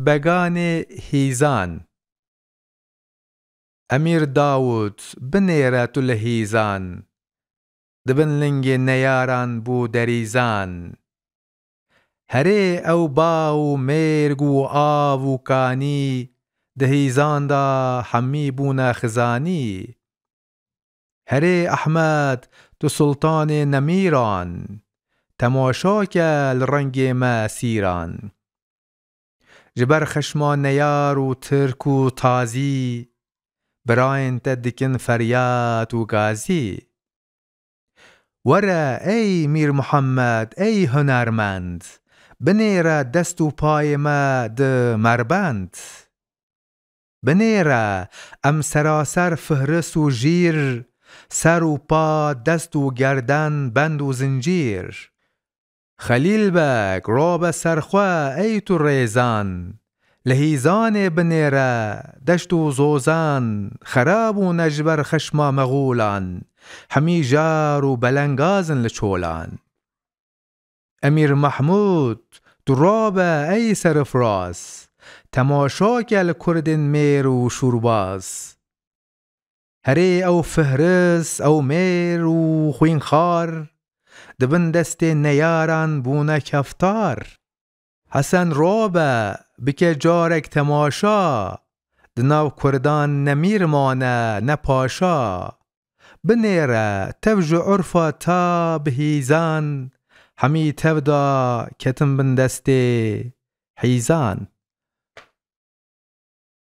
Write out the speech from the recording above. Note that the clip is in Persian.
بەگان هیزان. ئەمیر داوود بنێرە تو لە هیزان، دبن لنگی نەیاران بوو دەریزان. هەرێ ئەو باو و مێرگ و ئاو و کانی، دەهیزاندا هەمی بوونە خزانی. هەرێ ئەحمەد تو سوڵتانێ نەمیران، تەماشاکە لە ڕەنگێ مە سیران. جبەر خەشما نەیار و ترک و تازی، برایەنتە دکن فەریاد و گازی. وەرە ئەی میر محەممەد ئەی هونەرمەند، بنێرە دەست و پای مە د مەربەند. بنێرە ئەم سەراسەر فهرس و ژیر، سەر و پا دەست و گەردەن بەند و زنجیر. خەلیل بەگ ڕۆبە سەرخوا ئەی تو ڕێزان، لە هیزانێ بنێرە دەشت و زۆزان. خەرابوونە جبەر خەشما مەغوولان، هەمی ژار و بەلەنگازن لە چۆلان. ئەمیر مەحموود تو ڕۆبە ئەی سەرفراز، تەماشاکە لە کوردن مێر و شوورباز. هەرێ ئەو فهرس ئەو مێر و خوێنخوار، دبن دەستێ نەیاران بوونە کەفتار. حەسەن ڕۆبە بکە جارێک تەماشا، دناو کوردان نەمیرمانە نە پاشا. بنێرە تەڤژ و عورفە تا بهیزان، هەمی تەڤدا کەتم بن دەستێ حیزان.